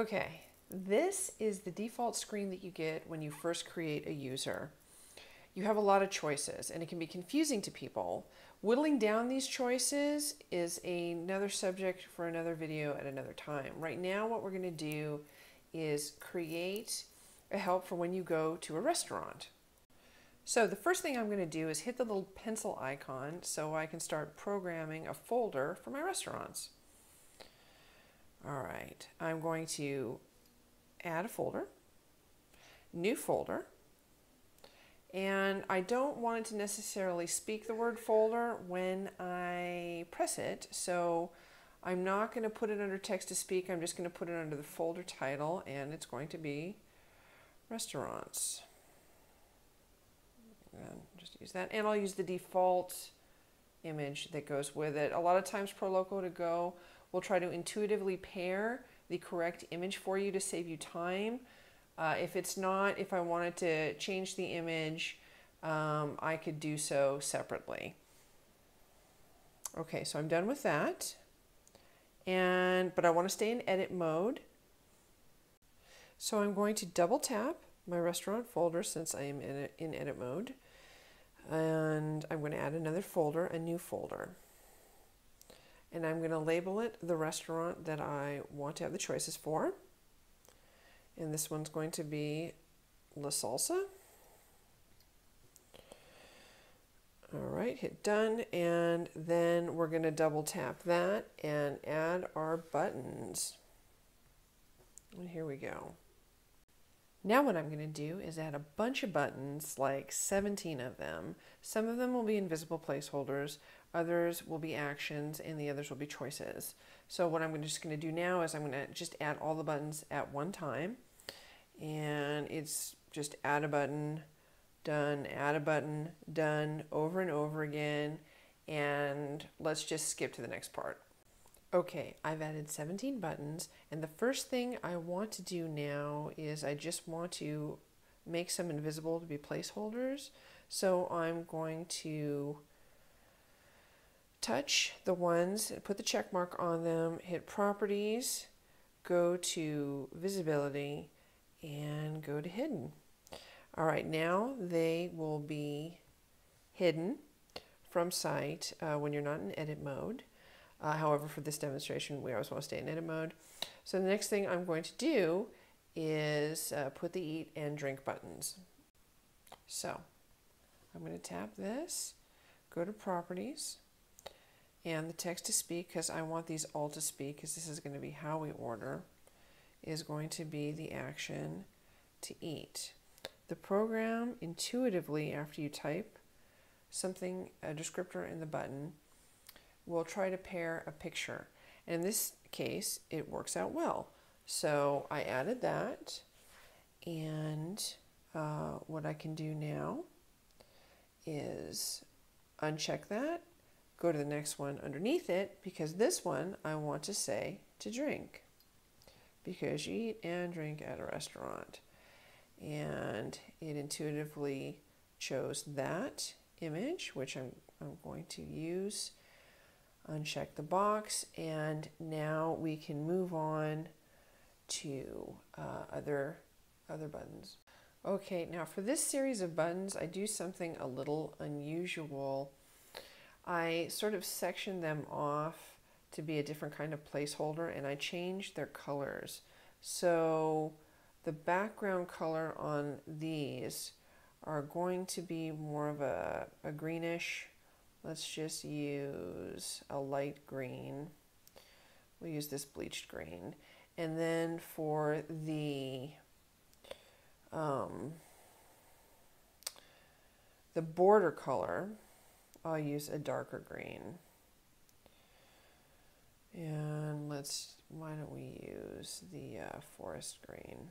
Okay, this is the default screen that you get when you first create a user. You have a lot of choices and it can be confusing to people. Whittling down these choices is another subject for another video at another time. Right now what we're going to do is create a help for when you go to a restaurant. So the first thing I'm going to do is hit the little pencil icon so I can start programming a folder for my restaurants. All right, I'm going to add a folder, new folder, and I don't want it to necessarily speak the word folder when I press it, so I'm not going to put it under text to speak. I'm just going to put it under the folder title, and it's going to be restaurants. And just use that, and I'll use the default image that goes with it. A lot of times ProLoco to Go will try to intuitively pair the correct image for you to save you time. If it's not, if I wanted to change the image, I could do so separately. Okay, so I'm done with that. But I want to stay in edit mode. So I'm going to double tap my restaurant folder since I am in edit mode. And I'm going to add another folder, a new folder. And I'm going to label it the restaurant that I want to have the choices for. And this one's going to be La Salsa. All right, hit done, and then we're going to double tap that and add our buttons. And here we go. Now what I'm going to do is add a bunch of buttons, like 17 of them. Some of them will be invisible placeholders, others will be actions, and the others will be choices. So what I'm just going to do now is I'm going to just add all the buttons at one time. And it's just add a button, done, add a button, done, over and over again. And let's just skip to the next part. Okay, I've added 17 buttons, and the first thing I want to do now is I just want to make some invisible to be placeholders. So I'm going to touch the ones, put the check mark on them, hit properties, go to visibility, and go to hidden. All right, now they will be hidden from sight when you're not in edit mode. However, for this demonstration, we always want to stay in edit mode. So the next thing I'm going to do is put the eat and drink buttons. So I'm going to tap this, go to properties, and the text to speak, because I want these all to speak, because this is going to be how we order, is going to be the action to eat. The program intuitively, after you type something, a descriptor in the button, will try to pair a picture. And in this case, it works out well. So I added that, and what I can do now is uncheck that, go to the next one underneath it, because this one I want to say to drink, because you eat and drink at a restaurant. And it intuitively chose that image, which I'm going to use. Uncheck the box, and now we can move on to other buttons. Okay, now for this series of buttons, I do something a little unusual. I sort of section them off to be a different kind of placeholder, and I change their colors. So the background color on these are going to be more of a greenish. Let's just use a light green. We'll use this bleached green. And then for the border color, I'll use a darker green. And why don't we use the forest green?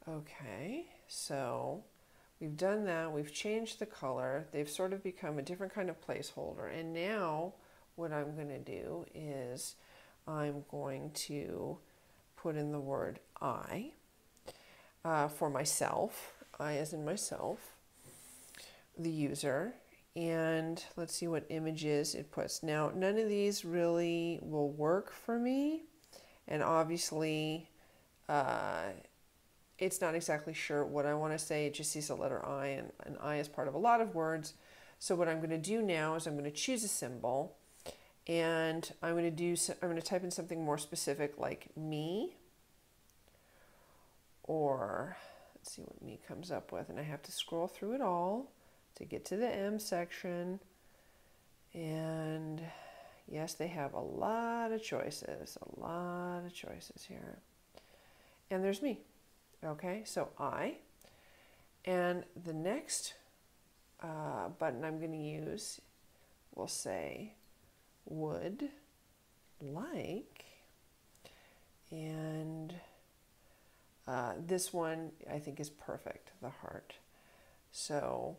Okay, so we've done that, we've changed the color, they've sort of become a different kind of placeholder, and now what I'm going to do is I'm going to put in the word I for myself, I as in myself, the user, and let's see what images it puts. Now, none of these really will work for me, and obviously it's not exactly sure what I want to say. It just sees the letter I, and an I is part of a lot of words. So what I'm going to do now is I'm going to choose a symbol, and I'm going to type in something more specific like me, or let's see what me comes up with, and I have to scroll through it all to get to the M section. And yes, they have a lot of choices here. And there's me. Okay, so I. And the next button I'm going to use will say would like. And this one I think is perfect, the heart. So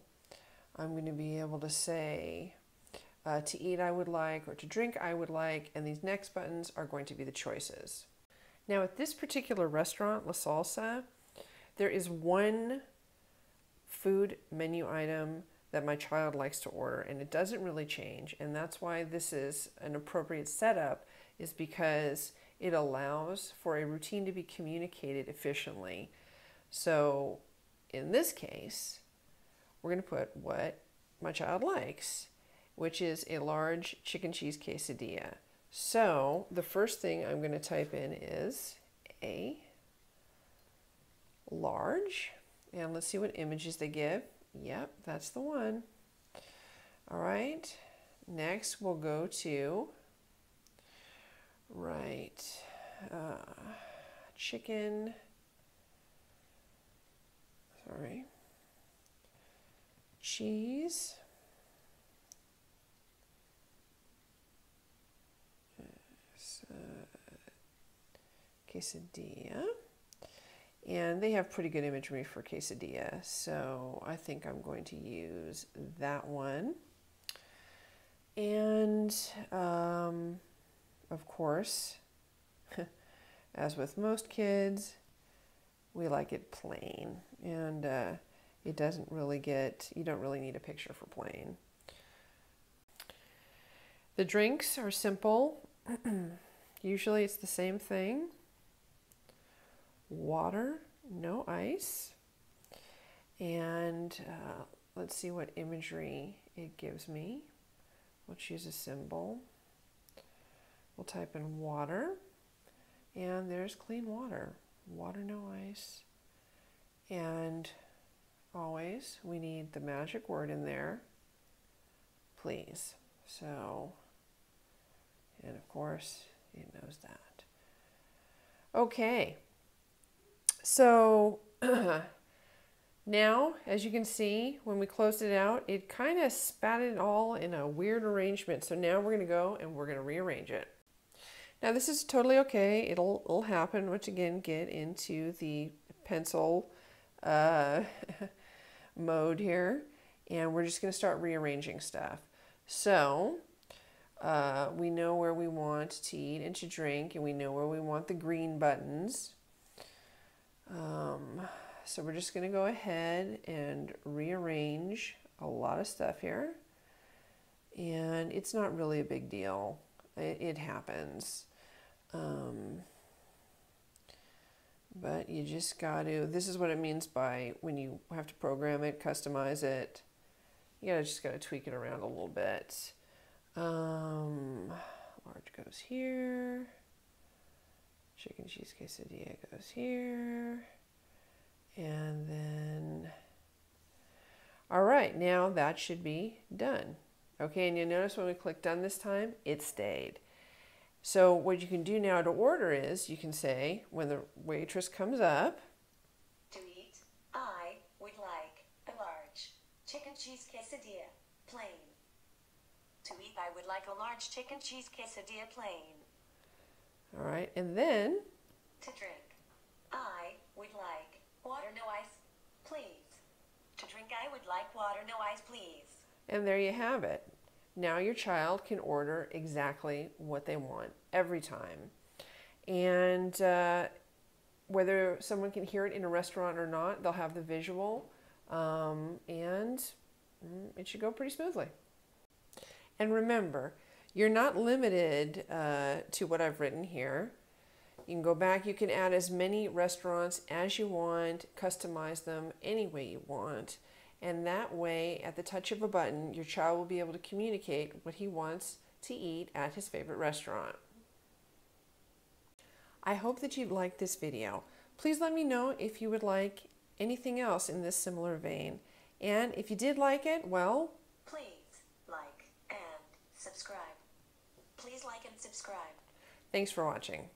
I'm going to be able to say to eat I would like, or to drink I would like, and these next buttons are going to be the choices. Now at this particular restaurant, La Salsa, there is one food menu item that my child likes to order, and it doesn't really change, and that's why this is an appropriate setup, is because it allows for a routine to be communicated efficiently. So in this case, we're going to put what my child likes, which is a large chicken cheese quesadilla. So the first thing I'm going to type in is a large, and let's see what images they give. Yep, that's the one. All right, next we'll go to chicken, cheese, quesadilla, and they have pretty good imagery for quesadilla, so I think I'm going to use that one. And of course, as with most kids, we like it plain, and it doesn't really you don't really need a picture for plain. The drinks are simple. Usually it's the same thing. Water, no ice. And let's see what imagery it gives me. We'll choose a symbol. We'll type in water, and there's clean water. Water, no ice. And always we need the magic word in there, please. So, and of course it knows that. Okay, so now, as you can see, when we closed it out, it kind of spat it all in a weird arrangement. So now we're going to go and we're going to rearrange it. Now this is totally okay. It'll happen once again get into the pencil mode here, and we're just going to start rearranging stuff. So we know where we want to eat and to drink, and we know where we want the green buttons. So we're just going to go ahead and rearrange a lot of stuff here, and it's not really a big deal. It happens. But you just got to, this is what it means by when you have to program it, customize it, you just got to tweak it around a little bit. Large goes here. Chicken cheese quesadilla goes here. And then, all right, now that should be done. Okay, and you'll notice when we click done this time, it stayed. So what you can do now to order is, you can say, when the waitress comes up, to eat, I would like a large chicken cheese quesadilla, plain. To eat, I would like a large chicken cheese quesadilla, plain. All right, and then, to drink, I would like water, no ice, please. To drink, I would like water, no ice, please. And there you have it. Now your child can order exactly what they want every time. And whether someone can hear it in a restaurant or not, they'll have the visual, and it should go pretty smoothly. And remember, you're not limited to what I've written here. You can go back, you can add as many restaurants as you want, customize them any way you want, and that way, at the touch of a button, your child will be able to communicate what he wants to eat at his favorite restaurant. I hope that you liked this video. Please let me know if you would like anything else in this similar vein. And if you did like it, well, please like and subscribe. Please like and subscribe. Thanks for watching.